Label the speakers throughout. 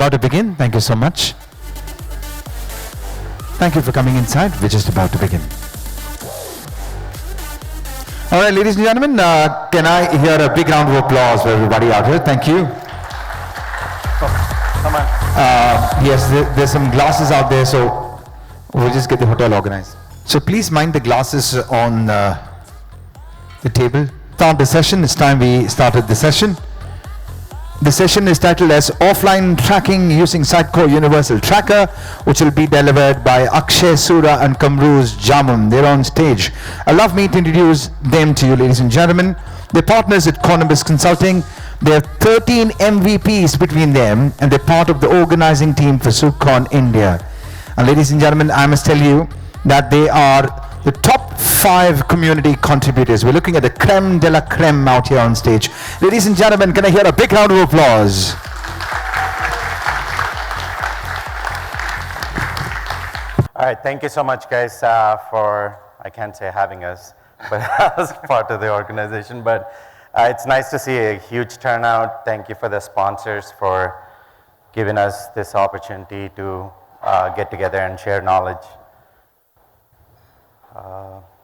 Speaker 1: About to begin. Thank you so much. Thank you for coming inside. We're just about to begin. All right, ladies and gentlemen, can I hear a big round of applause for everybody out here? Thank you.
Speaker 2: Come on.
Speaker 1: Yes, there's some glasses out there, so we'll just get the hotel organized. So please mind the glasses on the table. Start the session. It's time we started the session. The session is titled as Offline Tracking Using Sitecore Universal Tracker, which will be delivered by Akshay, Sura and Kamruz, Jaman. They're on stage. Allow me to introduce them to you, ladies and gentlemen. They're partners at Konabos Consulting. They have 13 MVPs between them, and they're part of the organizing team for SUGCON India. And ladies and gentlemen, I must tell you that they are the top 5 community contributors. We're looking at the creme de la creme out here on stage. Ladies and gentlemen, can I hear a big round of applause?
Speaker 2: All right, thank you so much, guys, for, I can't say having us, but as part of the organization. But it's nice to see a huge turnout. Thank you for the sponsors for giving us this opportunity to get together and share knowledge.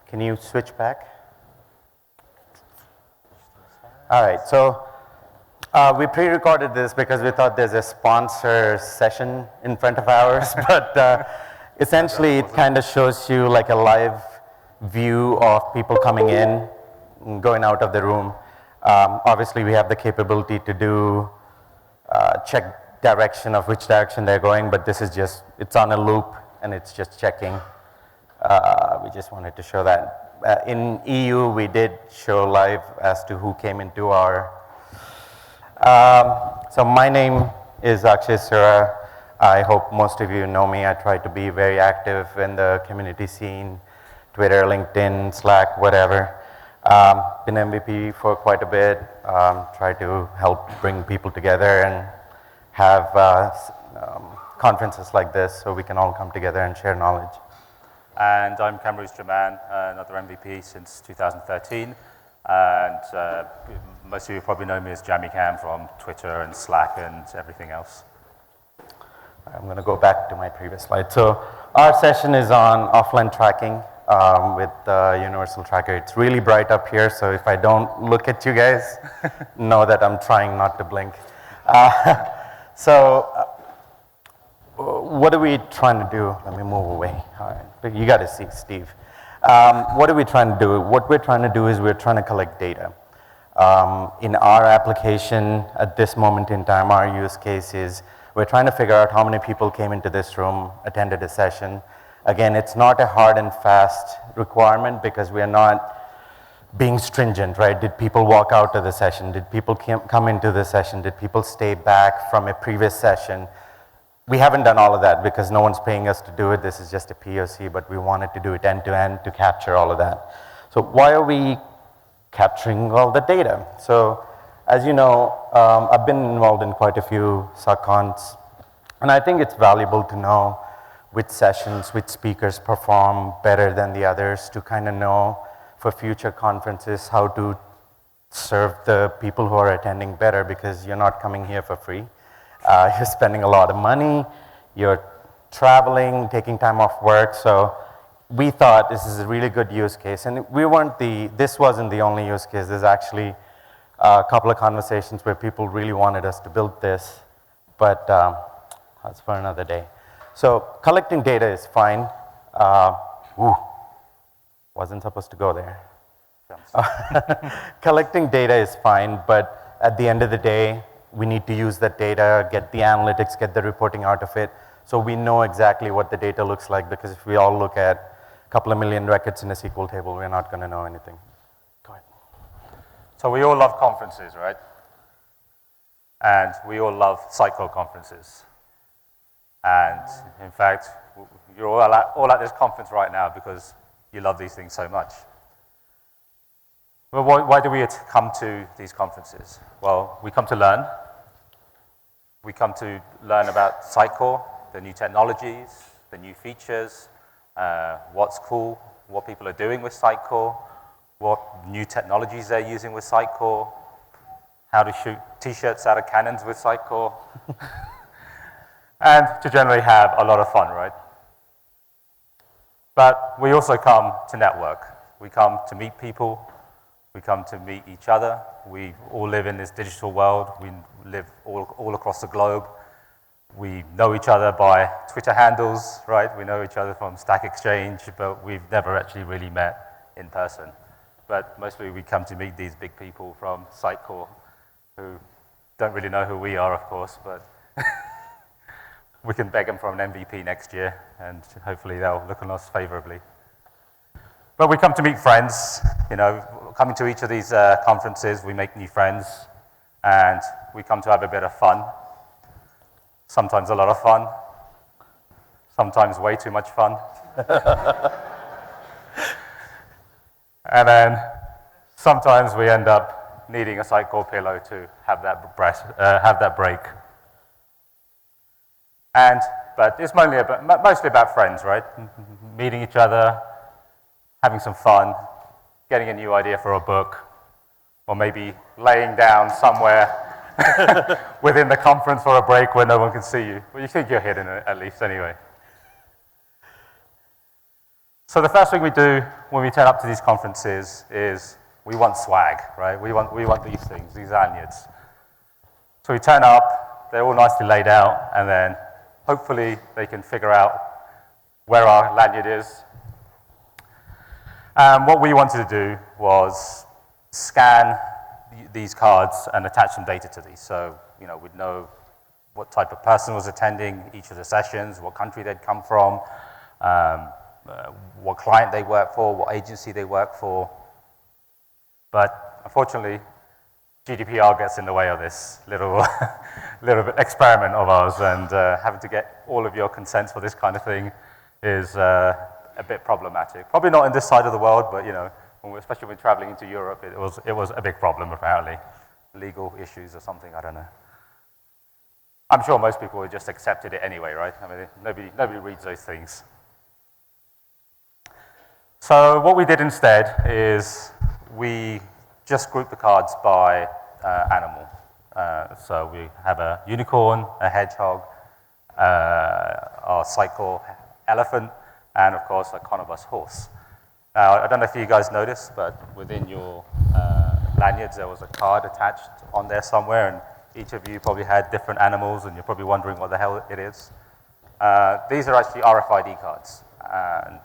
Speaker 2: Can you switch back? All right, so we pre-recorded this because we thought there's a sponsor session in front of ours, but essentially it kind of shows you like a live view of people coming in and going out of the room. Obviously we have the capability to do check direction of which direction they're going, but this is just, it's on a loop and it's just checking. We just wanted to show that. In EU, we did show live as to who came into our... so my name is Akshay Sura. I hope most of you know me. I try to be very active in the community scene, Twitter, LinkedIn, Slack, whatever. Been MVP for quite a bit. Try to help bring people together and have conferences like this so we can all come together and share knowledge.
Speaker 3: And I'm Kamruz Jaman, another MVP since 2013. And most of you probably know me as Jammy Cam from Twitter and Slack and everything else.
Speaker 2: I'm going to go back to my previous slide. So our session is on offline tracking with the Universal Tracker. It's really bright up here, so if I don't look at you guys, know that I'm trying not to blink. What are we trying to do? Let me move away. All right, you got to see Steve. What are we trying to do? What we're trying to do is we're trying to collect data. In our application at this moment in time, our use case is we're trying to figure out how many people came into this room, attended a session. Again, it's not a hard and fast requirement because we are not being stringent, right? Did people walk out of the session? Did people come into the session? Did people stay back from a previous session? We haven't done all of that because no one's paying us to do it. This is just a POC, but we wanted to do it end-to-end to capture all of that. So why are we capturing all the data? So as you know, I've been involved in quite a few SUGCONs, and I think it's valuable to know which sessions, which speakers perform better than the others to kind of know for future conferences how to serve the people who are attending better because you're not coming here for free. You're spending a lot of money, you're traveling, taking time off work, so we thought this is a really good use case. And this wasn't the only use case. There's actually a couple of conversations where people really wanted us to build this, but that's for another day. So collecting data is fine. Wasn't supposed to go there. Collecting data is fine, but at the end of the day, we need to use that data, get the analytics, get the reporting out of it, so we know exactly what the data looks like, because if we all look at a couple of million records in a SQL table, we're not going to know anything. Go ahead.
Speaker 3: So we all love conferences, right? And we all love Sitecore conferences. And in fact, you're all at this conference right now because you love these things so much. Well, why do we come to these conferences? Well, we come to learn. We come to learn about Sitecore, the new technologies, the new features, what's cool, what people are doing with Sitecore, what new technologies they're using with Sitecore, how to shoot t-shirts out of cannons with Sitecore. and to generally have a lot of fun, right? But we also come to network. We come to meet people. We come to meet each other. We all live in this digital world. We live all across the globe. We know each other by Twitter handles, right? We know each other from Stack Exchange, but we've never actually really met in person. But mostly we come to meet these big people from Sitecore who don't really know who we are, of course, but we can beg them for an MVP next year, and hopefully they'll look on us favorably. But we come to meet friends, you know, coming to each of these conferences, we make new friends, and we come to have a bit of fun. Sometimes a lot of fun, sometimes way too much fun. And then sometimes we end up needing a Sitecore pillow to have that break. But it's mostly about friends, right? Meeting each other, having some fun, getting a new idea for a book, or maybe laying down somewhere within the conference for a break where no one can see you. Well, you think you're hidden at least anyway. So the first thing we do when we turn up to these conferences is we want swag, right? We want these things, these lanyards. So we turn up, they're all nicely laid out, and then hopefully they can figure out where our lanyard is. What we wanted to do was scan these cards and attach some data to these. So, you know, we'd know what type of person was attending each of the sessions, what country they'd come from, what client they work for, what agency they work for. But unfortunately, GDPR gets in the way of this little experiment of ours, and having to get all of your consents for this kind of thing is a bit problematic. Probably not in this side of the world, but you know, especially when traveling into Europe, it was a big problem apparently. Legal issues or something, I don't know. I'm sure most people would just accepted it anyway, right? I mean, nobody reads those things. So what we did instead is we just grouped the cards by animal. So we have a unicorn, a hedgehog, our Sitecore elephant, and of course a Konabos horse. Now, I don't know if you guys noticed, but within your lanyards there was a card attached on there somewhere, and each of you probably had different animals, and you're probably wondering what the hell it is. These are actually RFID cards, and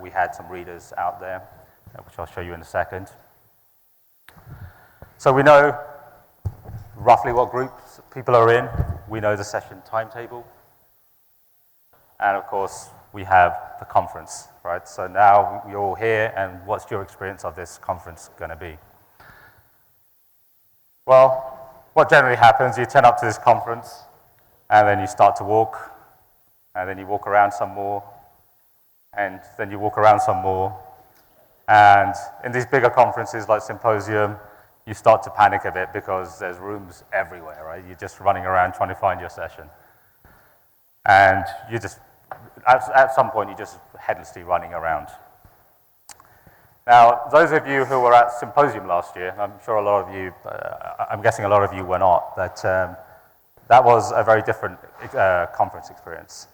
Speaker 3: we had some readers out there, which I'll show you in a second. So we know roughly what groups people are in. We know the session timetable. And of course, we have the conference, right? So now you're all here, and what's your experience of this conference going to be? Well, what generally happens, you turn up to this conference, and then you start to walk, and then you walk around some more, and then you walk around some more. And in these bigger conferences like Symposium, you start to panic a bit because there's rooms everywhere, right? You're just running around trying to find your session. And you just, at some point, you're just headlessly running around. Now, those of you who were at Symposium last year, I'm sure a lot of you, I'm guessing a lot of you were not, but that was a very different conference experience.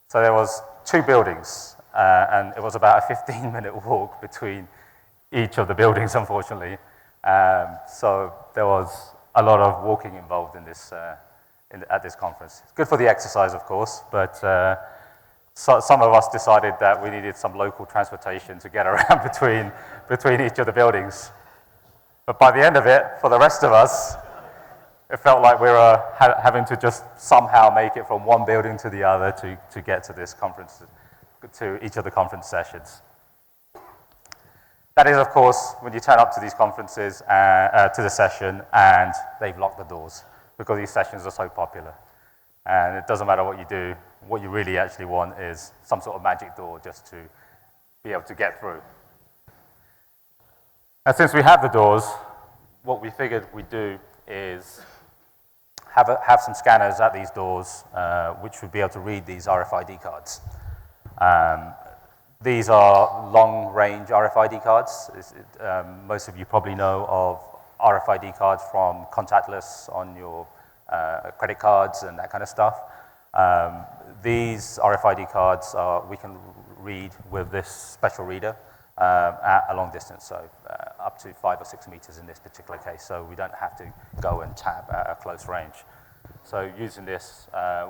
Speaker 3: So there was 2 buildings, and it was about a 15-minute walk between each of the buildings, unfortunately. So there was a lot of walking involved in this, at this conference. It's good for the exercise, of course, but so some of us decided that we needed some local transportation to get around between each of the buildings. But by the end of it, for the rest of us, it felt like we were having to just somehow make it from one building to the other to get to this conference, to each of the conference sessions. That is, of course, when you turn up to these conferences, to the session, and they've locked the doors because these sessions are so popular. And it doesn't matter what you do, what you really actually want is some sort of magic door just to be able to get through. And since we have the doors, what we figured we'd do is have some scanners at these doors, which would be able to read these RFID cards. These are long-range RFID cards. Most of you probably know of RFID cards from contactless on your credit cards and that kind of stuff. These RFID cards we can read with this special reader at a long distance, so up to 5 or 6 meters in this particular case, so we don't have to go and tap at a close range. So using this,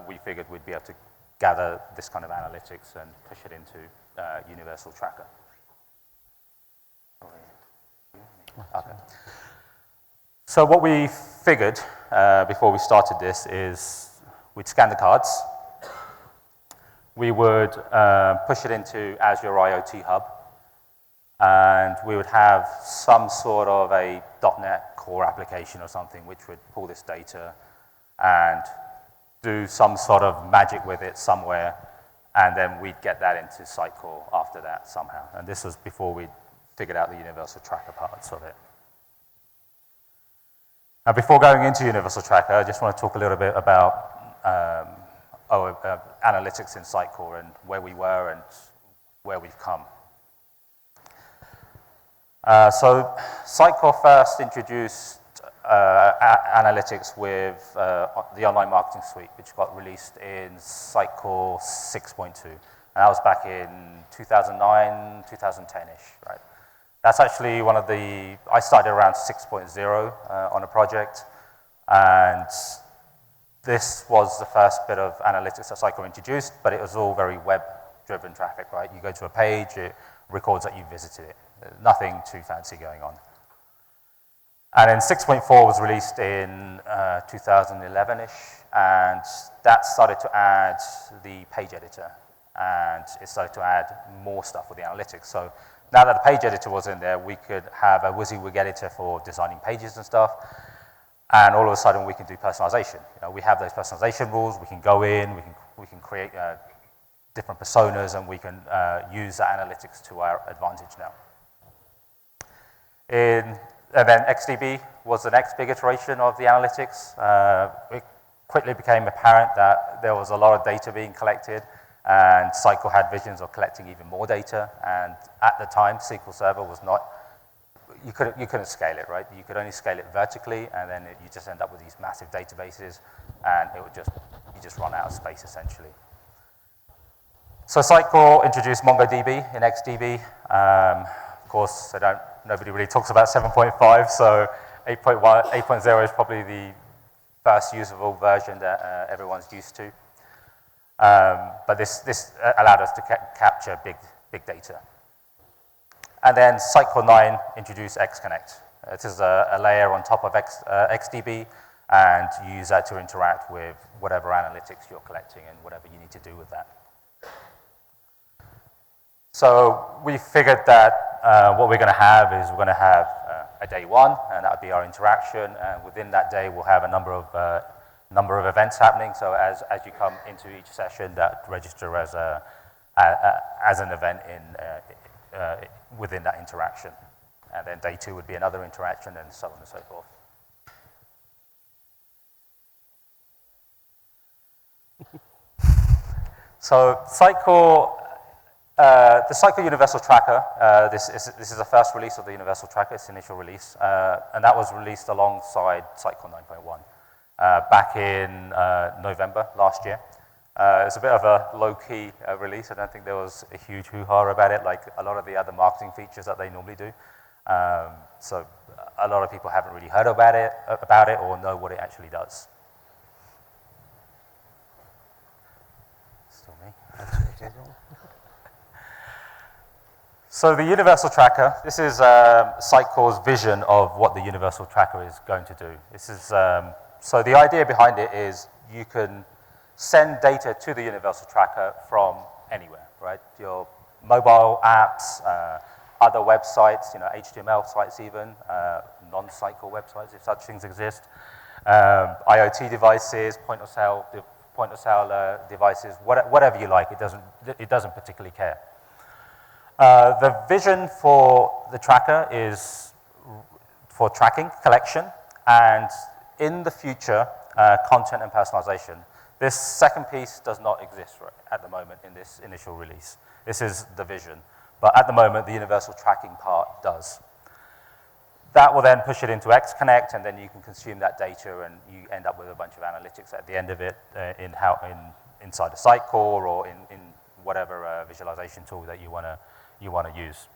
Speaker 3: we figured we'd be able to gather this kind of analytics and push it into Universal Tracker. Okay. So what we figured before we started this is we'd scan the cards, we would push it into Azure IoT Hub, and we would have some sort of a .NET Core application or something which would pull this data and do some sort of magic with it somewhere, and then we'd get that into Sitecore after that somehow. And this was before we'd figured out the Universal Tracker parts of it. Now, before going into Universal Tracker, I just want to talk a little bit about analytics in Sitecore and where we were and where we've come. So Sitecore first introduced analytics with the online marketing suite, which got released in Sitecore 6.2. And that was back in 2009, 2010-ish, right? That's actually one of the, I started around 6.0 on a project, and this was the first bit of analytics that Sitecore introduced, but it was all very web-driven traffic, right? You go to a page, it records that you visited it. Nothing too fancy going on. And then 6.4 was released in 2011-ish, and that started to add the page editor, and it started to add more stuff with the analytics. So now that the page editor was in there, we could have a WYSIWYG editor for designing pages and stuff, and all of a sudden we can do personalization. You know, we have those personalization rules, we can go in, we can create different personas, and we can use that analytics to our advantage now. And then XDB was the next big iteration of the analytics. It quickly became apparent that there was a lot of data being collected, and Sitecore had visions of collecting even more data. And at the time, SQL Server was not, you couldn't scale it, right? You could only scale it vertically, and then you just end up with these massive databases, and it would you just run out of space essentially. So Sitecore introduced MongoDB in XDB. Of course, nobody really talks about 7.5, so 8.0 is probably the first usable version that everyone's used to. But this allowed us to capture big data. And then Sitecore 9 introduced XConnect. This is a layer on top of XDB, and you use that to interact with whatever analytics you're collecting and whatever you need to do with that. So we figured that what we're going to have is we're going to have a day one, and that would be our interaction. And within that day, we'll have a number of events happening. So as you come into each session, that register as an event within that interaction. And then day two would be another interaction, and so on and so forth. So Sitecore. The Sitecore Universal Tracker, this is the first release of the Universal Tracker, its initial release, and that was released alongside Sitecore 9.1 back in November last year. It's a bit of a low-key release. I don't think there was a huge hoo-ha about it like a lot of the other marketing features that they normally do. So a lot of people haven't really heard about it or know what it actually does. Still me. So the Universal Tracker, this is Sitecore's vision of what the Universal Tracker is going to do. This is, so the idea behind it is you can send data to the Universal Tracker from anywhere, right? Your mobile apps, other websites, HTML sites even, non-Sitecore websites if such things exist, IoT devices, point of sale devices, whatever you like. It doesn't particularly care. The vision for the tracker is for tracking, collection, and in the future, content and personalization. This second piece does not exist at the moment in this initial release. This is the vision. But at the moment, the universal tracking part does. That will then push it into XConnect, and then you can consume that data, and you end up with a bunch of analytics at the end of it in inside a Sitecore or in whatever visualization tool that you want to use.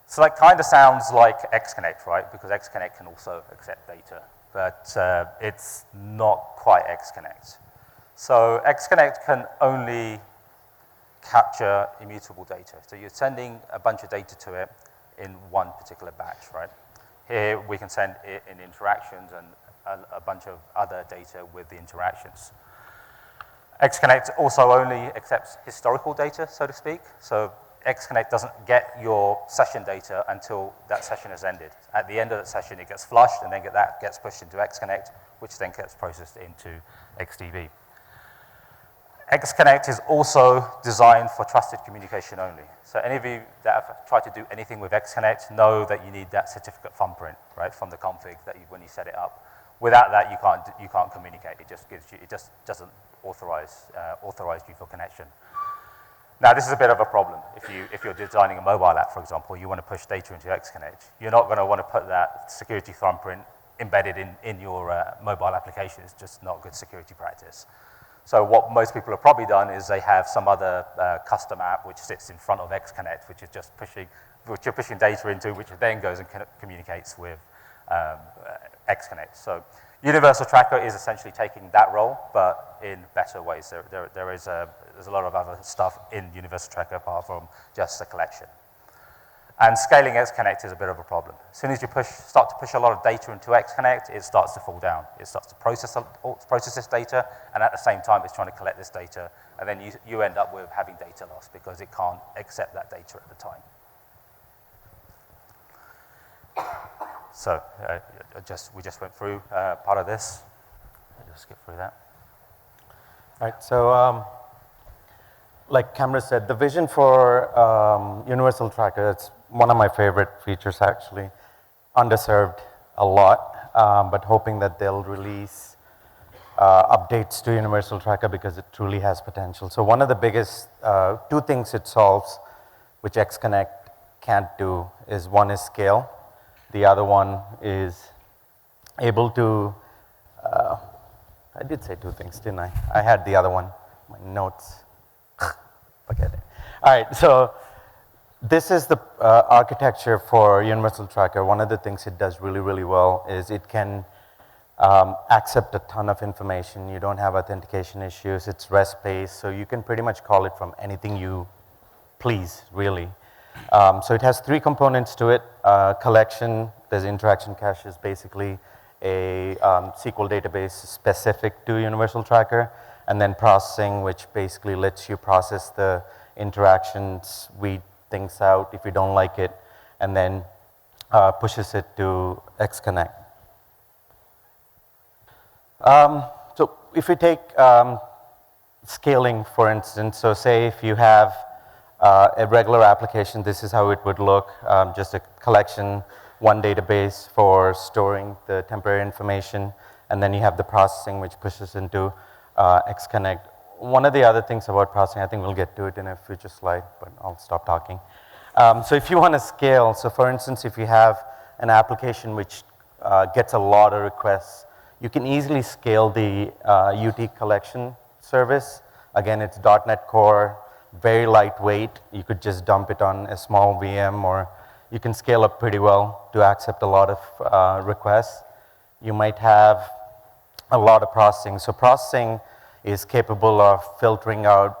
Speaker 3: So that kind of sounds like XConnect, right? Because XConnect can also accept data, but it's not quite XConnect. So XConnect can only capture immutable data. So you're sending a bunch of data to it in one particular batch, right? Here we can send it in interactions and a bunch of other data with the interactions. XConnect also only accepts historical data, so to speak. So XConnect doesn't get your session data until that session has ended. At the end of that session, it gets flushed, and then that gets pushed into XConnect, which then gets processed into XDB. XConnect is also designed for trusted communication only. So any of you that have tried to do anything with XConnect know that you need that certificate thumbprint, right, from the config that when you set it up. Without that, you can't communicate. It just gives you, it just doesn't authorize you for connection. Now, this is a bit of a problem. If you're designing a mobile app, for example, you want to push data into XConnect, you're not going to want to put that security thumbprint embedded in your mobile application. It's just not good security practice. So what most people have probably done is they have some other custom app which sits in front of XConnect, which is just which you're pushing data into, which then goes and communicates with XConnect. So Universal Tracker is essentially taking that role, but in better ways. There's a lot of other stuff in Universal Tracker apart from just the collection. And scaling XConnect is a bit of a problem. As soon as you start to push a lot of data into XConnect, it starts to fall down. It starts to process this data, and at the same time, it's trying to collect this data, and then you end up with having data loss because it can't accept that data at the time. So we just went through part of this. I'll just skip through that.
Speaker 2: All right, so like Kamruz said, the vision for Universal Tracker, it's one of my favorite features actually, underserved a lot, but hoping that they'll release updates to Universal Tracker because it truly has potential. So one of the biggest, two things it solves, which XConnect can't do, is one is scale. The other one is able to, I did say two things, didn't I? I had the other one, my notes, forget it. All right, so this is the architecture for Universal Tracker. One of the things it does really, really well is it can accept a ton of information. You don't have authentication issues. It's REST-based, so you can pretty much call it from anything you please, really. So it has three components to it. Collection, there's interaction cache, is basically a SQL database specific to Universal Tracker, and then processing, which basically lets you process the interactions, weed things out if you don't like it, and then pushes it to XConnect. So if we take scaling, for instance, so say if you have a regular application, this is how it would look, just a collection, one database for storing the temporary information, and then you have the processing which pushes into XConnect. One of the other things about processing, I think we'll get to it in a future slide, but I'll stop talking. So if you want to scale, so for instance, if you have an application which gets a lot of requests, you can easily scale the UT collection service. Again, it's .NET Core, very lightweight. You could just dump it on a small VM, or you can scale up pretty well to accept a lot of requests. You might have a lot of processing. So processing is capable of filtering out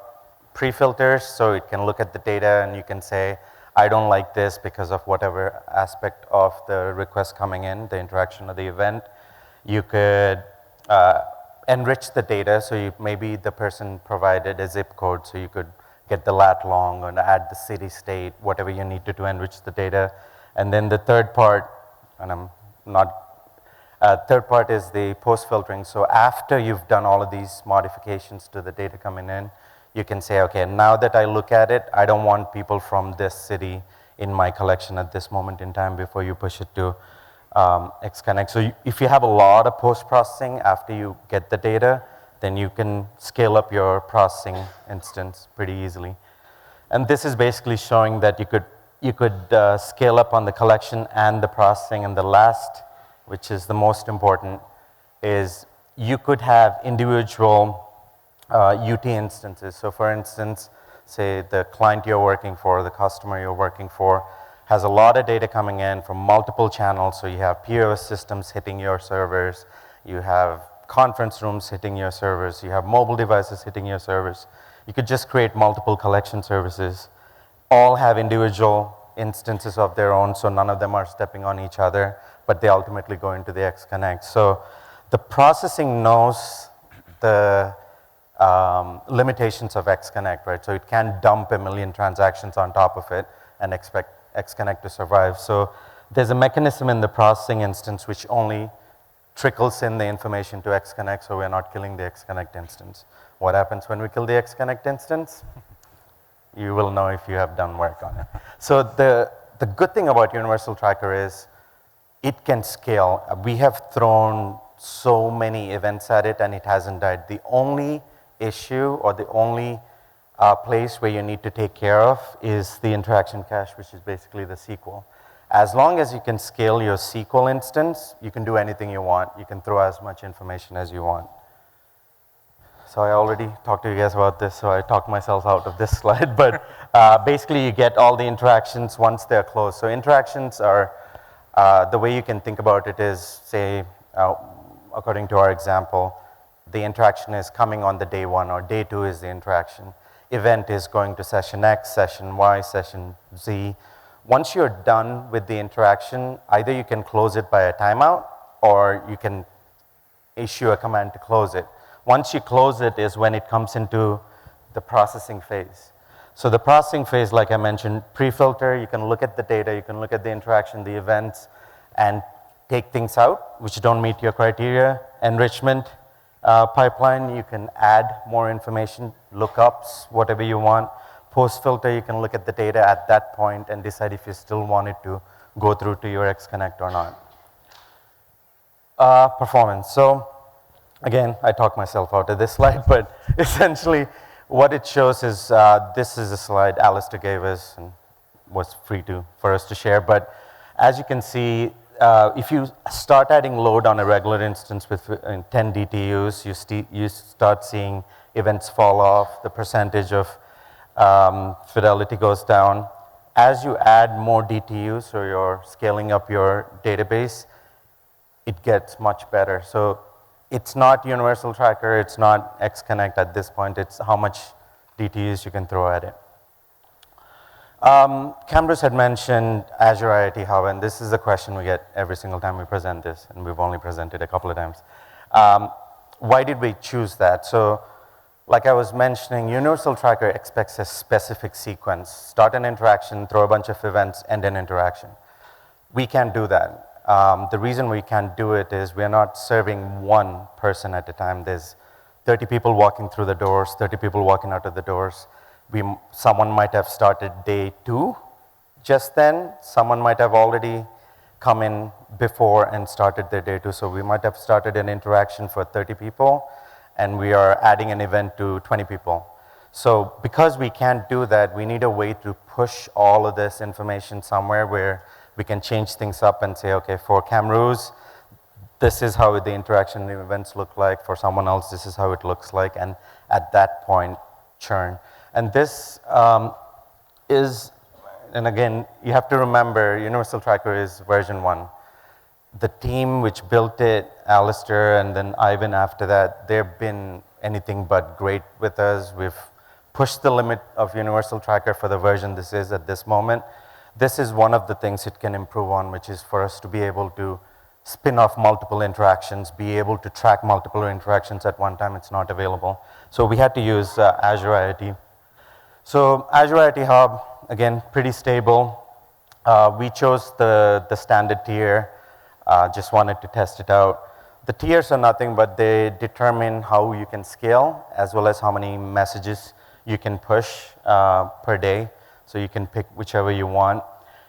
Speaker 2: pre-filters, so it can look at the data and you can say, I don't like this because of whatever aspect of the request coming in, the interaction of the event. You could enrich the data, so maybe the person provided a zip code, so you could get the lat long and add the city state, whatever you need to enrich the data. And then the third part, and I'm not, third part is the post filtering. So after you've done all of these modifications to the data coming in, you can say, okay, now that I look at it, I don't want people from this city in my collection at this moment in time before you push it to XConnect. So if you have a lot of post-processing after you get the data, then you can scale up your processing instance pretty easily. And this is basically showing that you could scale up on the collection and the processing. And the last, which is the most important, is you could have individual UT instances. So for instance, say the client you're working for, the customer you're working for, has a lot of data coming in from multiple channels. So you have POS systems hitting your servers, you have conference rooms hitting your servers, you have mobile devices hitting your servers. You could just create multiple collection services, all have individual instances of their own, so none of them are stepping on each other, but they ultimately go into the X Connect. So the processing knows the limitations of X Connect, right? So it can't dump 1 million transactions on top of it and expect X Connect to survive. So there's a mechanism in the processing instance which only trickles in the information to X Connect, so we're not killing the X Connect instance. What happens when we kill the X Connect instance? You will know if you have done work on it. So the good thing about Universal Tracker is it can scale. We have thrown so many events at it and it hasn't died. The only issue or the only place where you need to take care of is the interaction cache, which is basically the SQL. As long as you can scale your SQL instance, you can do anything you want. You can throw as much information as you want. So I already talked to you guys about this, so I talked myself out of this slide. But basically, you get all the interactions once they're closed. So interactions are, the way you can think about it is, say, according to our example, the interaction is coming on the day 1, or day 2 is the interaction. Event is going to session X, session Y, session Z. Once you're done with the interaction, either you can close it by a timeout, or you can issue a command to close it. Once you close it is when it comes into the processing phase. So the processing phase, like I mentioned, pre-filter, you can look at the data, you can look at the interaction, the events, and take things out which don't meet your criteria. Enrichment pipeline, you can add more information, lookups, whatever you want. Post-filter, you can look at the data at that point and decide if you still want it to go through to your X Connect or not. Performance. So again, I talked myself out of this slide, but essentially what it shows is, this is a slide Alistair gave us and was free for us to share. But as you can see, if you start adding load on a regular instance with 10 DTUs, you start seeing events fall off, the percentage of fidelity goes down. As you add more DTUs, so you're scaling up your database, it gets much better. So it's not Universal Tracker, it's not X Connect at this point, it's how much DTUs you can throw at it. Kamruz had mentioned Azure IoT Hub, and this is a question we get every single time we present this, and we've only presented a couple of times. Why did we choose that? So, like I was mentioning, Universal Tracker expects a specific sequence. Start an interaction, throw a bunch of events, end an interaction. We can't do that. The reason we can't do it is we're not serving one person at a time. There's 30 people walking through the doors, 30 people walking out of the doors. Someone might have started day 2 just then. Someone might have already come in before and started their day 2. So we might have started an interaction for 30 people, and we are adding an event to 20 people. So because we can't do that, we need a way to push all of this information somewhere where we can change things up and say, okay, for Kamruz, this is how the interaction events look like. For someone else, this is how it looks like. And at that point, churn. And this is, and again, you have to remember, Universal Tracker is version 1. The team which built it, Alistair and then Ivan after that, they've been anything but great with us. We've pushed the limit of Universal Tracker for the version this is at this moment. This is one of the things it can improve on, which is for us to be able to spin off multiple interactions, be able to track multiple interactions at one time. It's not available. So we had to use Azure IoT. So Azure IoT Hub, again, pretty stable. We chose the standard tier, just wanted to test it out. The tiers are nothing, but they determine how you can scale, as well as how many messages you can push per day. So you can pick whichever you want.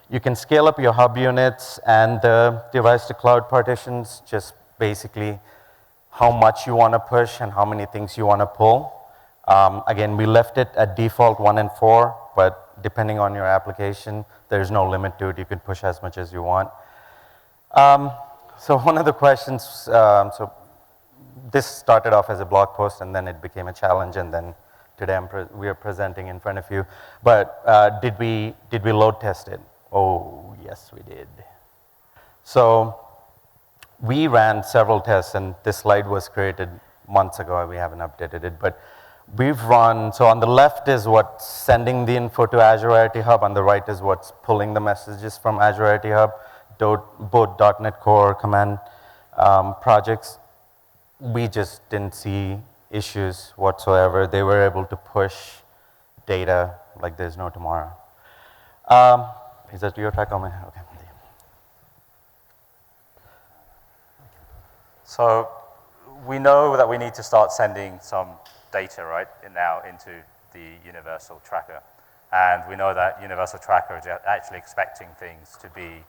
Speaker 2: You can scale up your hub units and the device to cloud partitions, just basically how much you want to push and how many things you want to pull. Again, we left it at default 1 and 4, but depending on your application, there's no limit to it. You can push as much as you want. So one of the questions, so this started off as a blog post, and then it became a challenge, and then today we are presenting in front of you. But did we load test it? Oh, yes, we did. So we ran several tests, and this slide was created months ago. We haven't updated it, but we've run, so on the left is what's sending the info to Azure IoT Hub, on the right is what's pulling the messages from Azure IoT Hub, both .NET Core command projects. We just didn't see issues whatsoever. They were able to push data like there's no tomorrow. Is that your track on my, okay.
Speaker 3: So we know that we need to start sending some data, right, now into the Universal Tracker. And we know that Universal Tracker is actually expecting things to be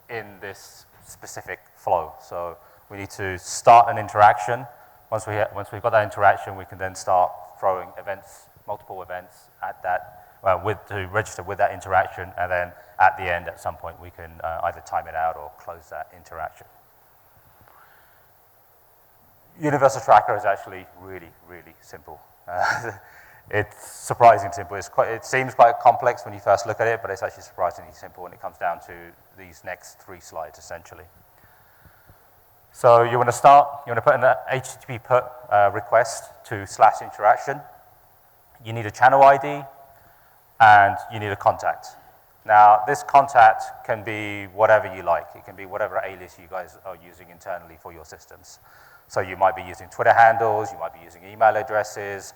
Speaker 3: in this specific flow. So we need to start an interaction. Once we've got that interaction, we can then start throwing events, multiple events at that, to register with that interaction, and then at the end, at some point, we can either time it out or close that interaction. Universal Tracker is actually really, really simple. It's surprisingly simple. It seems quite complex when you first look at it, but it's actually surprisingly simple when it comes down to these next 3 slides, essentially. So you want to put an HTTP put request to /interaction. You need a channel ID, and you need a contact. Now, this contact can be whatever you like. It can be whatever alias you guys are using internally for your systems. So you might be using Twitter handles, you might be using email addresses,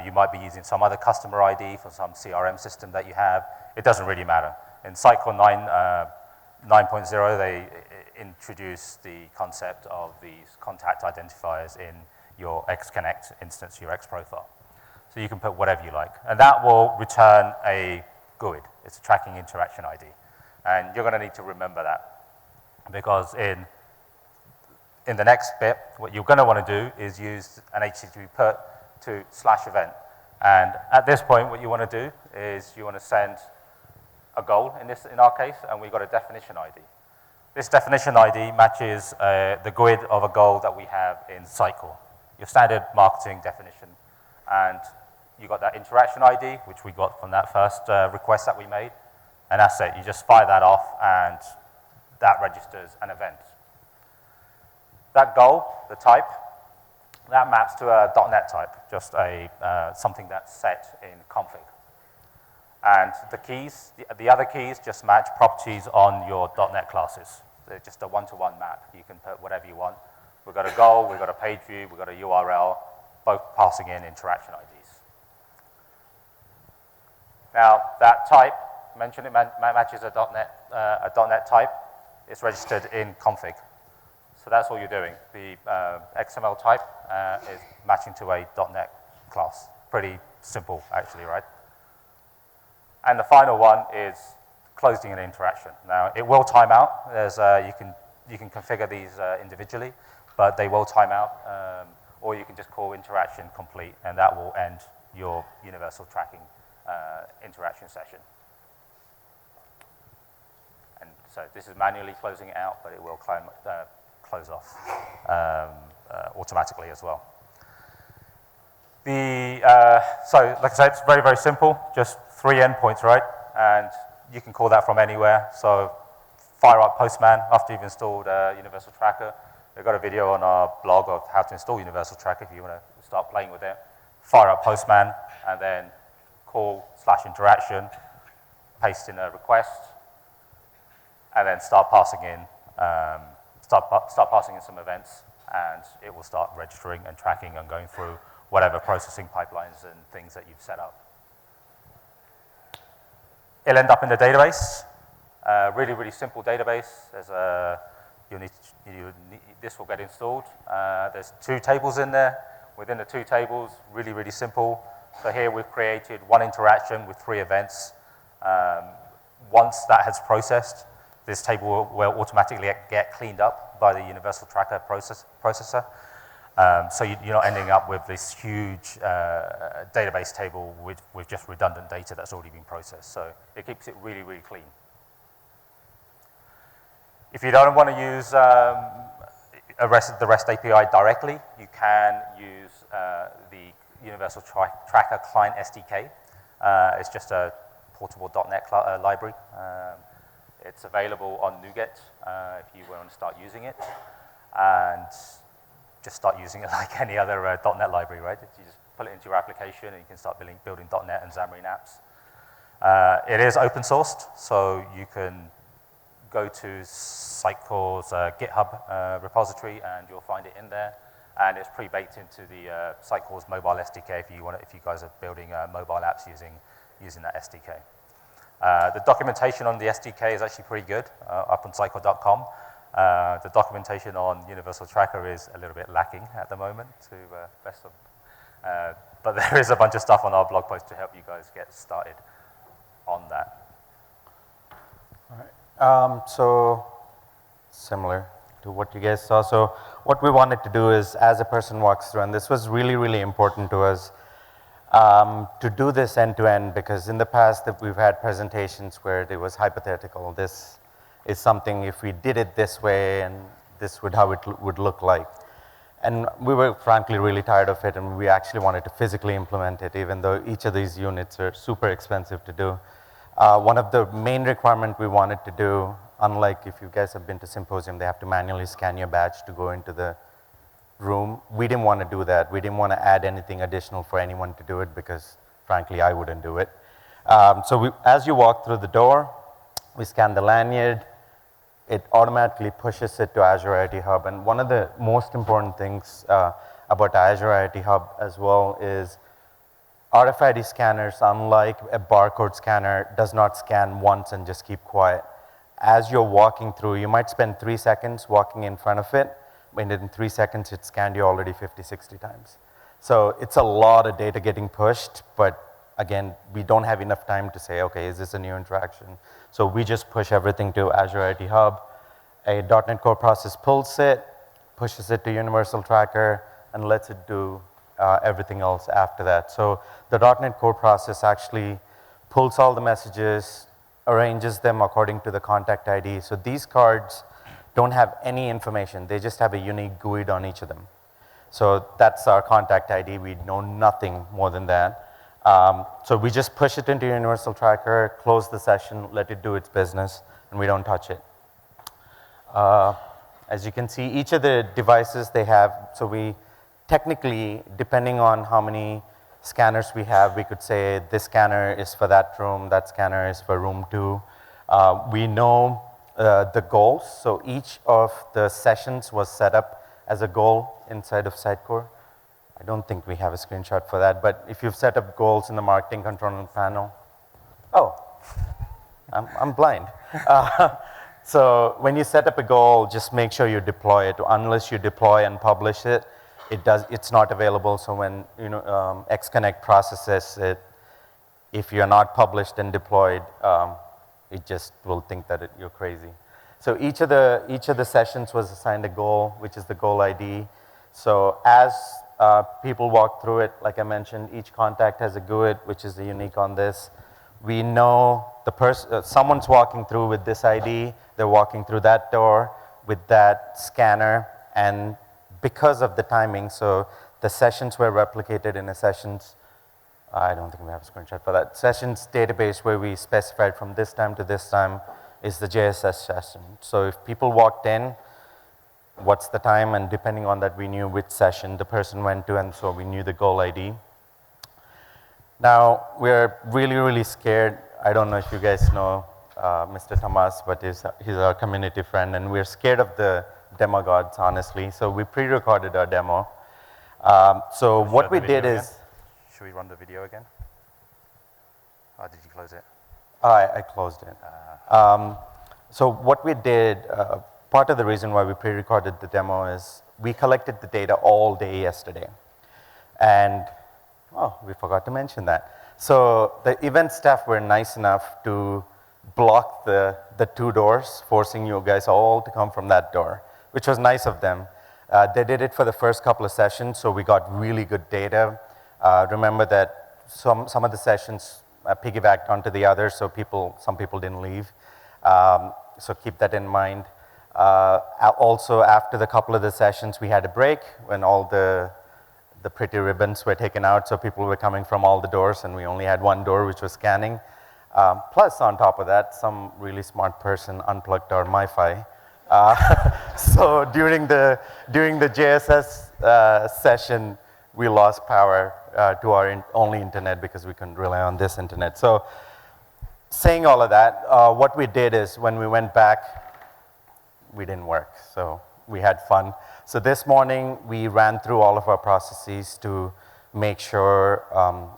Speaker 3: you might be using some other customer ID for some CRM system that you have. It doesn't really matter. In Sitecore 9.0, they introduced the concept of these contact identifiers in your XConnect instance, your X profile. So you can put whatever you like. And that will return a GUID. It's a tracking interaction ID. And you're going to need to remember that. Because in the next bit, what you're going to want to do is use an HTTP put to /event. And at this point, what you want to do is you want to send a goal, in our case, and we've got a definition ID. This definition ID matches the GUID of a goal that we have in Sitecore, your standard marketing definition. And you got that interaction ID, which we got from that first request that we made. And that's it. You just fire that off, and that registers an event. That goal, the type, that maps to a .NET type, just something that's set in config. And the keys, the other keys just match properties on your .NET classes. They're just a one-to-one map. You can put whatever you want. We've got a goal, we've got a page view, we've got a URL, both passing in interaction IDs. Now, that type, mentioned it matches a .NET type. It's registered in config. So that's all you're doing. The XML type is matching to a .NET class. Pretty simple, actually, right? And the final one is closing an interaction. Now, it will time out. You can configure these individually, but they will time out. Or you can just call interaction complete, and that will end your universal tracking interaction session. And so this is manually closing it out, but it will close off automatically as well. So like I said, it's very, very simple, just 3 endpoints, right? And you can call that from anywhere. So fire up Postman after you've installed Universal Tracker. We've got a video on our blog of how to install Universal Tracker if you want to start playing with it. Fire up Postman, and then call /interaction, paste in a request, and then start passing in some events, and it will start registering and tracking and going through whatever processing pipelines and things that you've set up. It'll end up in the database, really, really simple database. This will get installed. There's 2 tables in there. Within the 2 tables, really, really simple. So here we've created 1 interaction with 3 events. Once that has processed, this table will automatically get cleaned up by the Universal Tracker processor. So you're not ending up with this huge database table with just redundant data that's already been processed. So it keeps it really, really clean. If you don't want to use, the REST API directly. You can use the Universal Tracker Client SDK. It's just a portable .NET library. It's available on NuGet if you want to start using it. And just start using it like any other .NET library, right? You just put it into your application and you can start building .NET and Xamarin apps. It is open sourced, so you can go to Sitecore's GitHub repository and you'll find it in there. And it's pre-baked into the Sitecore's mobile SDK if you guys are building mobile apps using that SDK. The documentation on the SDK is actually pretty good, up on Sitecore.com. The documentation on Universal Tracker is a little bit lacking at the moment, to best of, but there is a bunch of stuff on our blog post to help you guys get started on that.
Speaker 2: All right. So similar to what you guys saw. So what we wanted to do is, as a person walks through, and this was really, really important to us, to do this end to end, because in the past that we've had presentations where it was hypothetical. This is something, if we did it this way, and this would how it would look like. And we were frankly really tired of it, and we actually wanted to physically implement it, even though each of these units are super expensive to do. One of the main requirements we wanted to do, unlike if you guys have been to Symposium, they have to manually scan your badge to go into the room. We didn't want to do that. We didn't want to add anything additional for anyone to do it, because frankly, I wouldn't do it. So as you walk through the door, we scan the lanyard. It automatically pushes it to Azure IoT Hub. And one of the most important things about Azure IoT Hub as well is RFID scanners, unlike a barcode scanner, does not scan once and just keep quiet. As you're walking through, you might spend 3 seconds walking in front of it, and in 3 seconds, it scanned you already 50, 60 times. So it's a lot of data getting pushed, but again, we don't have enough time to say, okay, is this a new interaction? So we just push everything to Azure IoT Hub. A .NET Core process pulls it, pushes it to Universal Tracker, and lets it do everything else after that. So the .NET Core process actually pulls all the messages, arranges them according to the contact ID. So these cards don't have any information. They just have a unique GUID on each of them. So that's our contact ID. We know nothing more than that. So we just push it into Universal Tracker, close the session, let it do its business, and we don't touch it. As you can see, each of the devices they have, so we technically, depending on how many scanners we have, we could say this scanner is for that room, that scanner is for room 2. We know the goals, so each of the sessions was set up as a goal inside of Sitecore. I don't think we have a screenshot for that, but if you've set up goals in the marketing control panel, oh, I'm blind. So when you set up a goal, just make sure you deploy it. Unless you deploy and publish it, it's not available. So when XConnect processes it, if you're not published and deployed, it just will think that you're crazy. So each of the sessions was assigned a goal, which is the goal ID. So as people walk through it, like I mentioned, each contact has a GUID, which is unique on this. We know someone's walking through with this ID, they're walking through that door with that scanner, and because of the timing, so the sessions were replicated in a sessions, I don't think we have a screenshot for that, sessions database where we specified from this time to this time is the JSS session. So if people walked in, what's the time, and depending on that, we knew which session the person went to, and so we knew the goal ID. Now, we're really, really scared. I don't know if you guys know Mr. Thomas, but he's our community friend, and we're scared of the demo gods, honestly. So we pre-recorded our demo. So what we did is...
Speaker 3: Should we run the video again? Or did you close it?
Speaker 2: I closed it. So what we did, part of the reason why we pre-recorded the demo is we collected the data all day yesterday. And, oh, we forgot to mention that. So the event staff were nice enough to block the 2 doors, forcing you guys all to come from that door, which was nice of them. They did it for the first couple of sessions, so we got really good data. Remember that some of the sessions piggybacked onto the others, so some people didn't leave. So keep that in mind. Also, after the couple of the sessions, we had a break when all the pretty ribbons were taken out, so people were coming from all the doors, and we only had one door, which was scanning. Plus, on top of that, some really smart person unplugged our MiFi. So during the JSS session, we lost power to our only internet because we couldn't rely on this internet. So saying all of that, what we did is when we went back, we didn't work. So we had fun. So this morning, we ran through all of our processes to make sure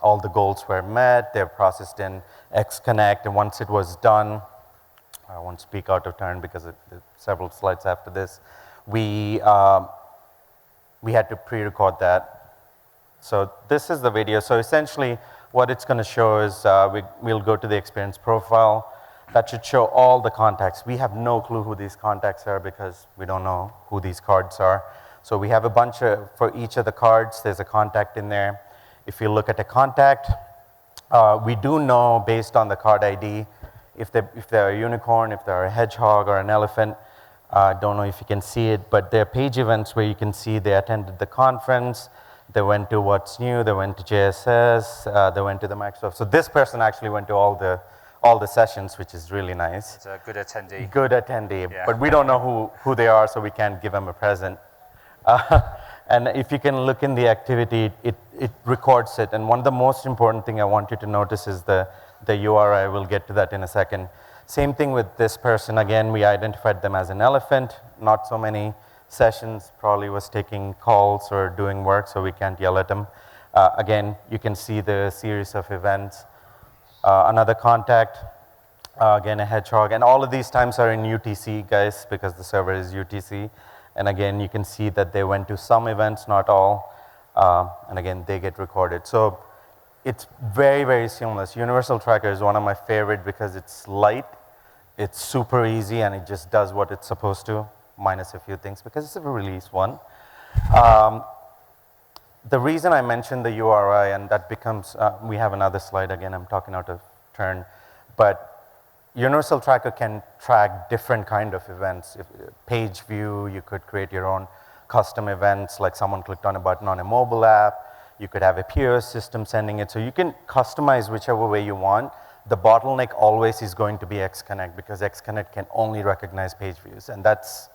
Speaker 2: all the goals were met. They're processed in XConnect, and once it was done, I won't speak out of turn because there's several slides after this, we had to pre-record that. So this is the video. So essentially, what it's going to show is we'll go to the experience profile. That should show all the contacts. We have no clue who these contacts are because we don't know who these cards are. So we have a bunch of, for each of the cards, there's a contact in there. If you look at a contact, we do know based on the card ID if they're a unicorn, if they're a hedgehog or an elephant. Don't know if you can see it, but there are page events where you can see they attended the conference, they went to What's New, they went to JSS, they went to the Microsoft. So this person actually went to all the sessions, which is really nice.
Speaker 3: It's a good attendee.
Speaker 2: Good attendee,
Speaker 3: yeah.
Speaker 2: But we don't know who they are, so we can't give them a present. And if you can look in the activity, it records it. And one of the most important thing I want you to notice is the URI. We'll get to that in a second. Same thing with this person. Again, we identified them as an elephant. Not so many sessions, probably was taking calls or doing work, so we can't yell at them. Again, you can see the series of events. Another contact, again, a hedgehog. And all of these times are in UTC, guys, because the server is UTC. And again, you can see that they went to some events, not all. And again, they get recorded. So it's very, very seamless. Universal Tracker is one of my favorite because it's light, it's super easy, and it just does what it's supposed to, minus a few things, because it's a release one. The reason I mentioned the URI, and that becomes, we have another slide again, I'm talking out of turn, but Universal Tracker can track different kind of events. If page view, you could create your own custom events, like someone clicked on a button on a mobile app. You could have a POS system sending it. So you can customize whichever way you want. The bottleneck always is going to be XConnect because XConnect can only recognize page views. And that's,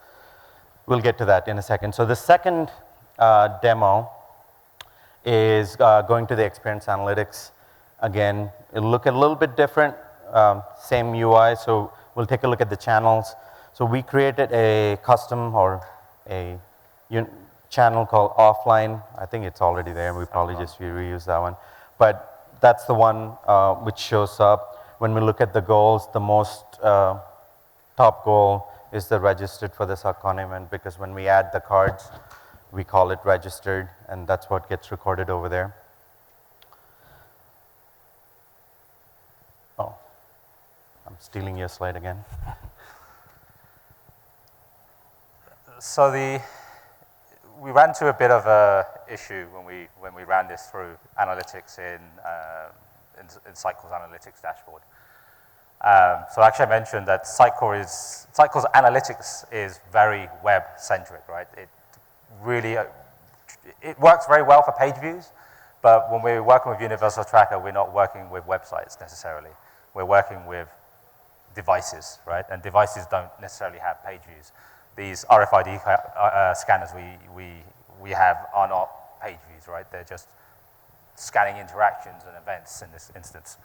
Speaker 2: we'll get to that in a second. So the second demo is going to the experience analytics. Again, it'll look a little bit different. Same UI, so we'll take a look at the channels. So we created a custom or a channel called offline. I think it's already there. We probably just reuse that one. But that's the one which shows up. When we look at the goals, the most top goal is the registered for the SUGCON event because when we add the cards, we call it registered, and that's what gets recorded over there. Oh, I'm stealing your slide again.
Speaker 3: So we ran into a bit of a issue when we ran this through analytics in Sitecore's analytics dashboard. So Akshay mentioned that Sitecore's analytics is very web-centric, right? It works very well for page views, but when we're working with Universal Tracker, we're not working with websites necessarily. We're working with devices, right? And devices don't necessarily have page views. These RFID scanners we have are not page views, right? They're just scanning interactions and events in this instance.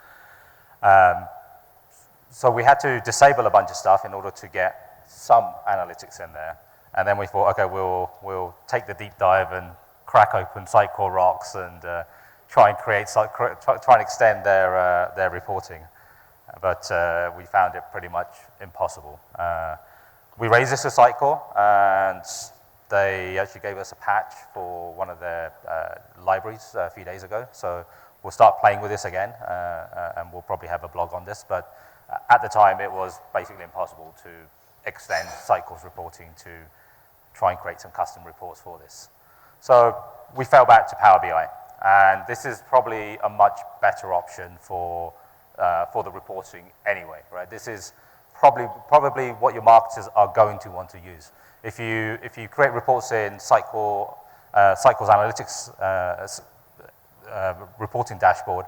Speaker 3: So we had to disable a bunch of stuff in order to get some analytics in there. And then we thought, okay, we'll take the deep dive and crack open Sitecore rocks and try and extend their reporting. But we found it pretty much impossible. We raised this to Sitecore, and they actually gave us a patch for one of their libraries a few days ago. So we'll start playing with this again, and we'll probably have a blog on this. But at the time, it was basically impossible to extend Sitecore's reporting to try and create some custom reports for this. So we fell back to Power BI, and this is probably a much better option for the reporting anyway, right? This is probably what your marketers are going to want to use. If you create reports in Sitecore's analytics reporting dashboard,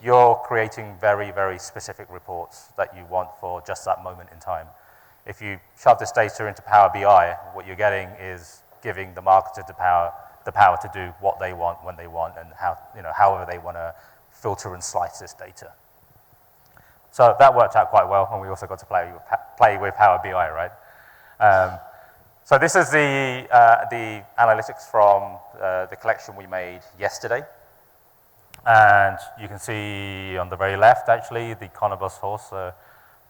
Speaker 3: you're creating very, very specific reports that you want for just that moment in time. If you shove this data into Power BI, what you're getting is giving the marketer the power to do what they want, when they want, and however they want to filter and slice this data. So that worked out quite well, and we also got to play with Power BI, right? So this is the analytics from the collection we made yesterday. And you can see on the very left, actually, the Konabos horse,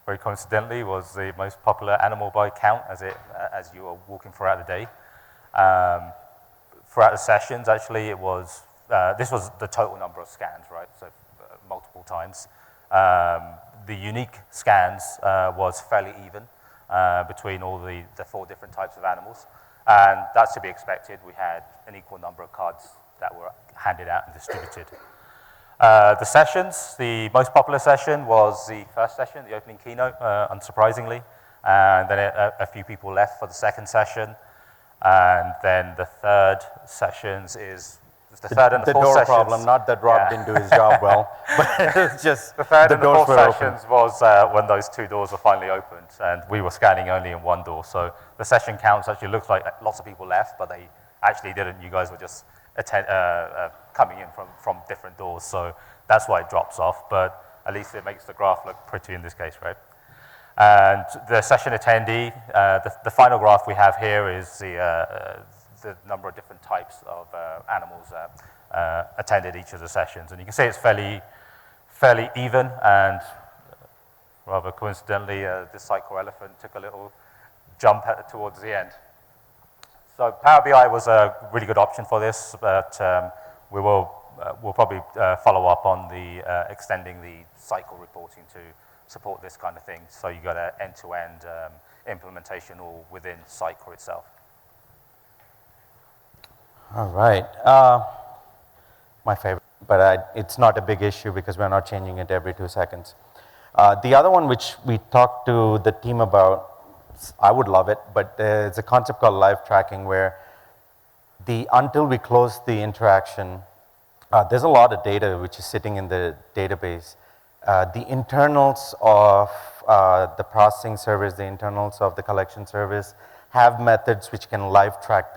Speaker 3: very coincidentally, was the most popular animal by count as you were walking throughout the day. Throughout the sessions, actually, it was, this was the total number of scans, right? So multiple times. The unique scans was fairly even between all the 4 different types of animals. And that's to be expected. We had an equal number of cards that were handed out and distributed. The sessions, the most popular session was the first session, the opening keynote, unsurprisingly. And then a few people left for the second session. And then the third sessions is the third and the fourth sessions.
Speaker 2: The door problem, not that Rob didn't do his job well, but it's just
Speaker 3: the third and the
Speaker 2: doors
Speaker 3: fourth
Speaker 2: were
Speaker 3: sessions was when those 2 doors were finally opened, and we were scanning only in 1 door. So the session counts actually looks like lots of people left, but they actually didn't. You guys were just coming in from different doors, so that's why it drops off. But at least it makes the graph look pretty in this case, right? And the session attendee, the final graph we have here is the number of different types of animals that attended each of the sessions. And you can see it's fairly even, and rather coincidentally, this Sitecore elephant took a little jump towards the end. So Power BI was a really good option for this, but we'll probably follow up on the extending the Sitecore reporting to support this kind of thing. So you got an end-to-end implementation all within Sitecore itself.
Speaker 2: All right. My favorite, but it's not a big issue because we're not changing it every 2 seconds. The other one which we talked to the team about, I would love it, but it's a concept called live tracking where until we close the interaction, there's a lot of data which is sitting in the database. The internals of the processing service, the internals of the collection service have methods which can live track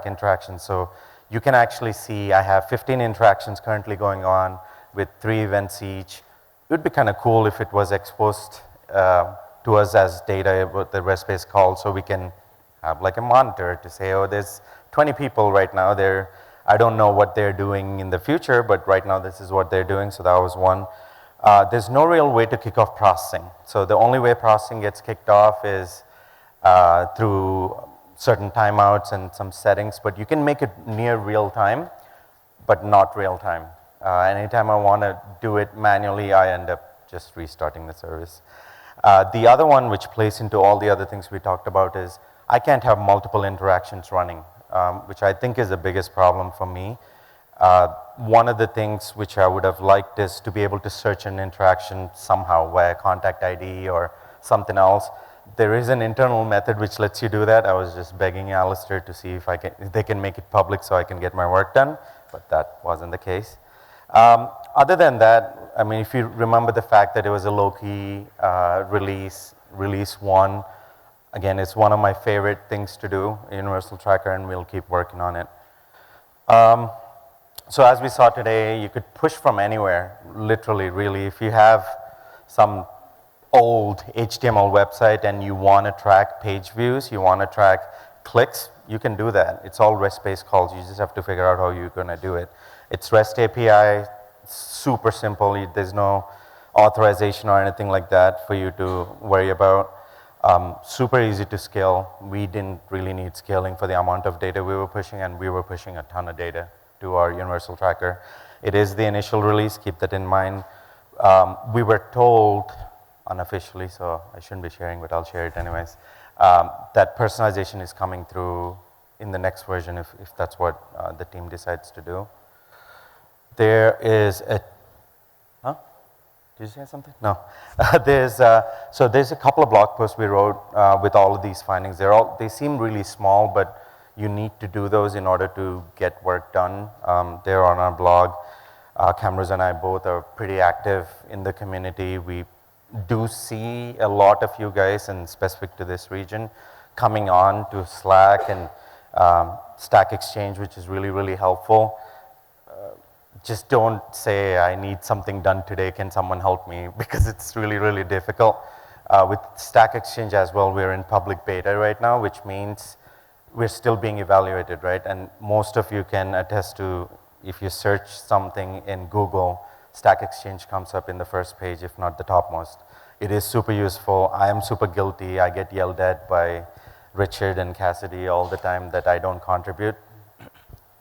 Speaker 2: interactions. So you can actually see I have 15 interactions currently going on with 3 events each. It would be kind of cool if it was exposed to us as data with the REST-based call, so we can have like a monitor to say, oh, there's 20 people right now. I don't know what they're doing in the future, but right now this is what they're doing. So that was one. There's no real way to kick off processing. So the only way processing gets kicked off is through certain timeouts and some settings, but you can make it near real time, but not real time. Anytime I want to do it manually, I end up just restarting the service. The other one which plays into all the other things we talked about is I can't have multiple interactions running, which I think is the biggest problem for me. One of the things which I would have liked is to be able to search an interaction somehow via contact ID or something else. There is an internal method which lets you do that. I was just begging Alistair to see if they can make it public so I can get my work done, but that wasn't the case. Other than that, I mean, if you remember the fact that it was a low-key release 1, again, it's one of my favorite things to do, Universal Tracker, and we'll keep working on it. So as we saw today, you could push from anywhere, literally, really. If you have some old HTML website and you want to track page views, you want to track clicks, you can do that. It's all REST-based calls. You just have to figure out how you're going to do it. It's REST API, super simple. There's no authorization or anything like that for you to worry about. Super easy to scale. We didn't really need scaling for the amount of data we were pushing, and we were pushing a ton of data to our Universal Tracker. It is the initial release, keep that in mind. We were told, unofficially, so I shouldn't be sharing, but I'll share it anyways, that personalization is coming through in the next version if that's what the team decides to do. There is a, Did you say something? No. So there's a couple of blog posts we wrote with all of these findings. They seem really small, but you need to do those in order to get work done. They're on our blog. Kamruz and I both are pretty active in the community. We do see a lot of you guys, and specific to this region, coming on to Slack and Stack Exchange, which is really, really helpful. Just don't say, I need something done today, can someone help me? Because it's really, really difficult. With Stack Exchange as well, we're in public beta right now, which means we're still being evaluated, right? And most of you can attest to, if you search something in Google, Stack Exchange comes up in the first page, if not the topmost. It is super useful. I am super guilty. I get yelled at by Richard and Cassidy all the time that I don't contribute.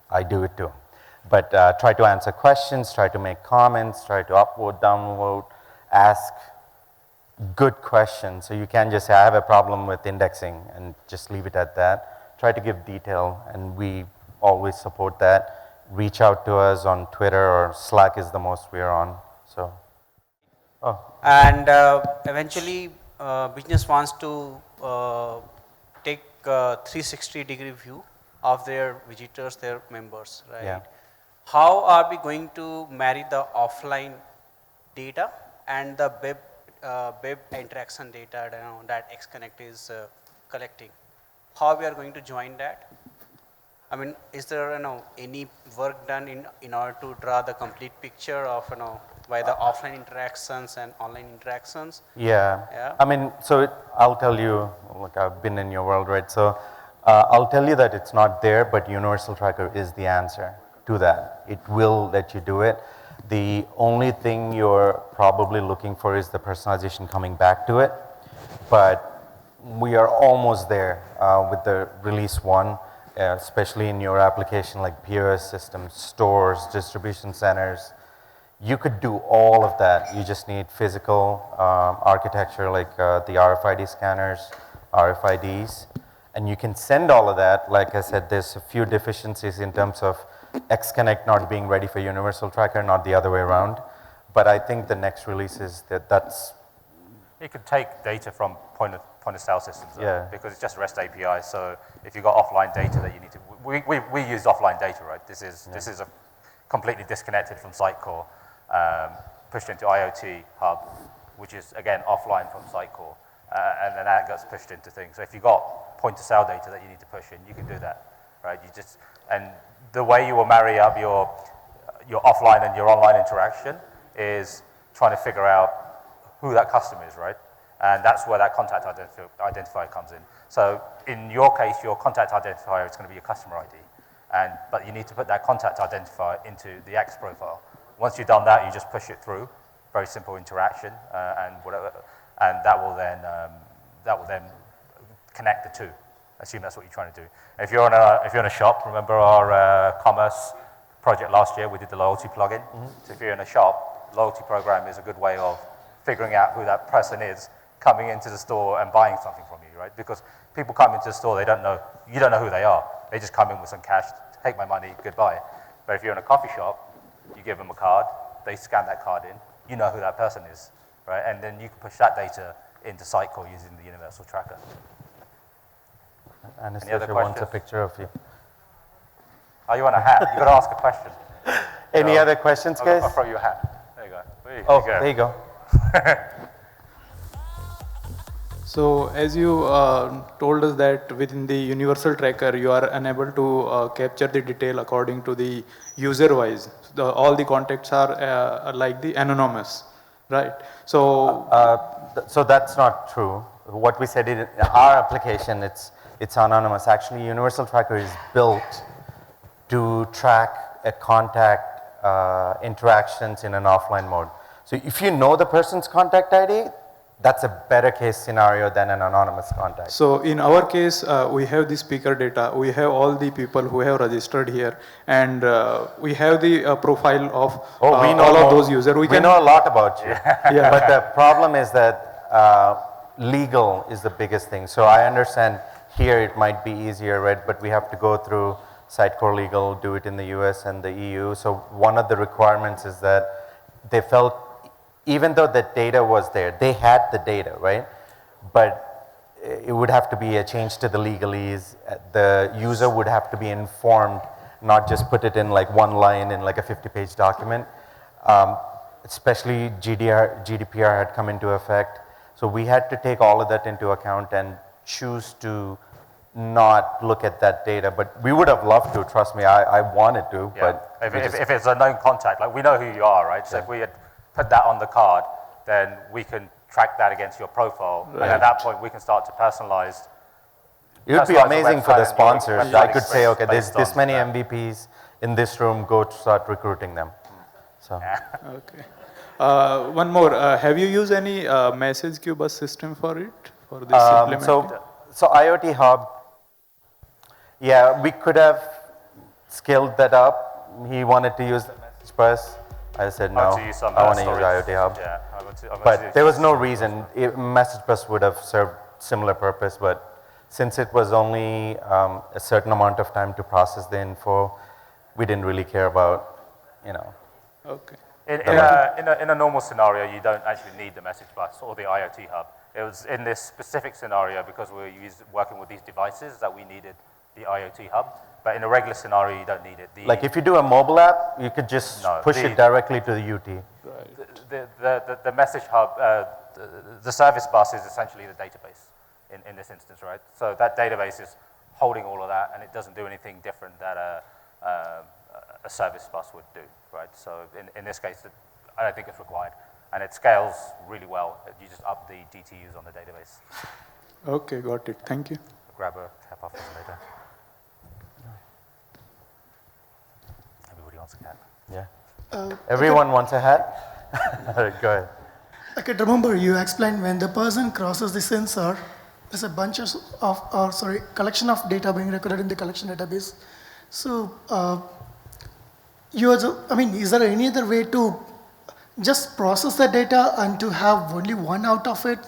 Speaker 2: I do it too. But try to answer questions, try to make comments, try to upvote, downvote, ask good questions. So you can't just say, I have a problem with indexing and just leave it at that. Try to give detail, and we always support that. Reach out to us on Twitter, or Slack is the most we're on. So,
Speaker 4: And eventually, business wants to take a 360-degree view of their visitors, their members, right?
Speaker 2: Yeah.
Speaker 4: How are we going to marry the offline data and the web interaction data that XConnect is collecting? How we are going to join that? I mean, is there any work done in order to draw the complete picture of by the offline interactions and online interactions?
Speaker 2: Yeah. I mean, so I'll tell you, look, I've been in your world, right? So I'll tell you that it's not there, but Universal Tracker is the answer to that. It will let you do it. The only thing you're probably looking for is the personalization coming back to it. But we are almost there with the release 1, especially in your application like POS systems, stores, distribution centers. You could do all of that. You just need physical architecture like the RFID scanners, RFIDs. And you can send all of that. Like I said, there's a few deficiencies in terms of XConnect not being ready for Universal Tracker, not the other way around. But I think the next release is that's...
Speaker 3: It could take data from point of sale systems,
Speaker 2: Yeah.
Speaker 3: because it's just REST API. So if you've got offline data that you need to, we use offline data, right? This is a completely disconnected from Sitecore, pushed into IoT Hub, which is again offline from Sitecore, and then that gets pushed into things. So if you've got point of sale data that you need to push in, you can do that, right? And the way you will marry up your offline and your online interaction is trying to figure out who that customer is, right? And that's where that contact identifier comes in. So in your case, your contact identifier is going to be your customer ID. But you need to put that contact identifier into the X profile. Once you've done that, you just push it through. Very simple interaction, and whatever, and that will then connect the two. Assume that's what you're trying to do. If you're in a shop, remember our commerce project last year? We did the loyalty plugin. So if you're in a shop, loyalty program is a good way of figuring out who that person is coming into the store and buying something from you, right? Because people come into the store, you don't know who they are. They just come in with some cash, take my money, goodbye. But if you're in a coffee shop, you give them a card, they scan that card in, you know who that person is, right? And then you can push that data into Sitecore using the Universal Tracker.
Speaker 2: Anastasia wants a picture of you.
Speaker 3: Oh, you want a hat? You've got to ask a question.
Speaker 2: Any other questions, guys?
Speaker 3: I'll throw you a hat. There you go.
Speaker 2: Oh, there you go.
Speaker 5: So as you told us that within the Universal Tracker, you are unable to capture the detail according to the user-wise. All the contacts are like the anonymous, right? So
Speaker 2: so that's not true. What we said in our application, it's anonymous. Actually, Universal Tracker is built to track a contact interactions in an offline mode. So if you know the person's contact ID, that's a better case scenario than an anonymous contact.
Speaker 5: So in our case, we have the speaker data, we have all the people who have registered here, and we have the profile of
Speaker 2: we know
Speaker 5: all of those users.
Speaker 2: We know a lot about you.
Speaker 5: Yeah.
Speaker 2: But the problem is that legal is the biggest thing. So I understand here it might be easier, right? But we have to go through Sitecore legal, do it in the US and the EU. So one of the requirements is that they felt even though the data was there, they had the data, right? But it would have to be a change to the legalese. The user would have to be informed, not just put it in like one line in like a 50-page document. Especially GDPR had come into effect. So we had to take all of that into account and choose to not look at that data. But we would have loved to, trust me, I wanted to.
Speaker 3: Yeah.
Speaker 2: But
Speaker 3: If it's a known contact, like we know who you are, right? So if we had put that on the card, then we can track that against your profile.
Speaker 2: Right.
Speaker 3: And at that point, we can start to personalize.
Speaker 2: it would be
Speaker 3: personalize
Speaker 2: amazing for the
Speaker 3: website and your
Speaker 2: sponsors.
Speaker 3: website
Speaker 2: I could say,
Speaker 3: experience
Speaker 2: okay, there's
Speaker 3: based
Speaker 2: this
Speaker 3: on
Speaker 2: many
Speaker 3: that.
Speaker 2: MVPs in this room, go to start recruiting them. So.
Speaker 5: Okay. One more. Have you used any message queue bus system for it? For this implementation?
Speaker 2: So IoT Hub, yeah, we could have scaled that up. He wanted to use the message bus. I said no. I want to use IoT Hub.
Speaker 3: Yeah,
Speaker 2: But there was no reason. Message bus would have served similar purpose, but since it was only a certain amount of time to process the info, we didn't really care about, you know.
Speaker 5: Okay.
Speaker 3: In a normal scenario, you don't actually need the message bus or the IoT hub. It was in this specific scenario because we were working with these devices that we needed the IoT hub. But in a regular scenario, you don't need it.
Speaker 2: Like if you do a mobile app, you could just push it directly to the UT.
Speaker 5: Right.
Speaker 3: The message hub, the service bus is essentially the database in this instance, right? So that database is holding all of that, and it doesn't do anything different that a service bus would do, right? So in this case, I don't think it's required. And it scales really well. You just up the DTUs on the database.
Speaker 5: Okay, got it. Thank you.
Speaker 3: Grab a cap off later. Everybody wants a cap.
Speaker 2: Yeah. Everyone wants a hat? Go ahead.
Speaker 6: I could remember you explained when the person crosses the sensor, there's a bunch of collection of data being recorded in the collection database. So, is there any other way to just process the data and to have only one out of it?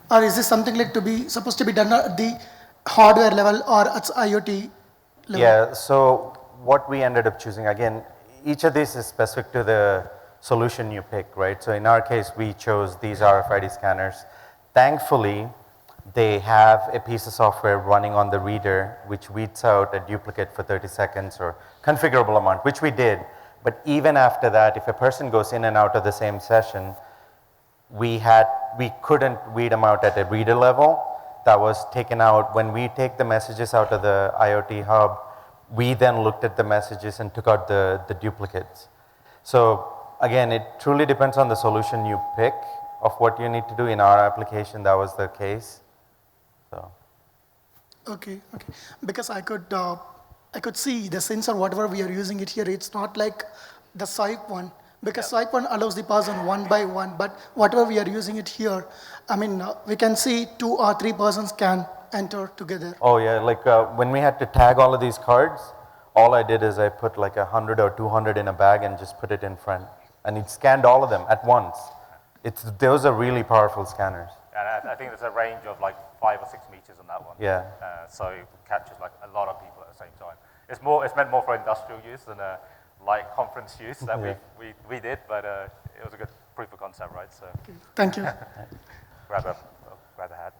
Speaker 6: Or is this something like supposed to be done at the hardware level or at IoT level?
Speaker 2: Yeah, so what we ended up choosing, again, each of these is specific to the solution you pick, right? So in our case, we chose these RFID scanners. Thankfully, they have a piece of software running on the reader which weeds out a duplicate for 30 seconds or configurable amount, which we did. But even after that, if a person goes in and out of the same session, we couldn't weed them out at a reader level. That was taken out. When we take the messages out of the IoT hub, we then looked at the messages and took out the duplicates. So again, it truly depends on the solution you pick of what you need to do. In our application, that was the case. So.
Speaker 6: Okay. Because I could see the sensor, whatever we are using it here, it's not like the SIPE one, because SIPE one allows the person one by one, but whatever we are using it here, we can see 2 or 3 persons can enter together.
Speaker 2: Oh yeah, like when we had to tag all of these cards, all I did is I put like 100 or 200 in a bag and just put it in front. And it scanned all of them at once. Those are really powerful scanners.
Speaker 3: And I think there's a range of like 5 or 6 meters on that one.
Speaker 2: Yeah.
Speaker 3: So it captures like a lot of people at the same time. It's meant more for industrial use than light conference use that we did, but it was a good proof of concept, right? So
Speaker 6: Okay. Thank you.
Speaker 3: grab a hat.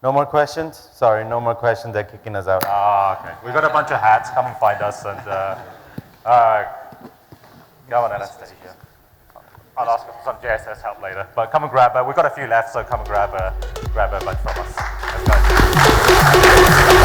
Speaker 2: No more questions? Sorry, no more questions. They're kicking us out.
Speaker 3: Okay. We've got a bunch of hats. Come and find us and go on Anastasia. I'll ask for some JSS help later, but come and grab. We've got a few left, so come and grab a bunch from us. Let's go.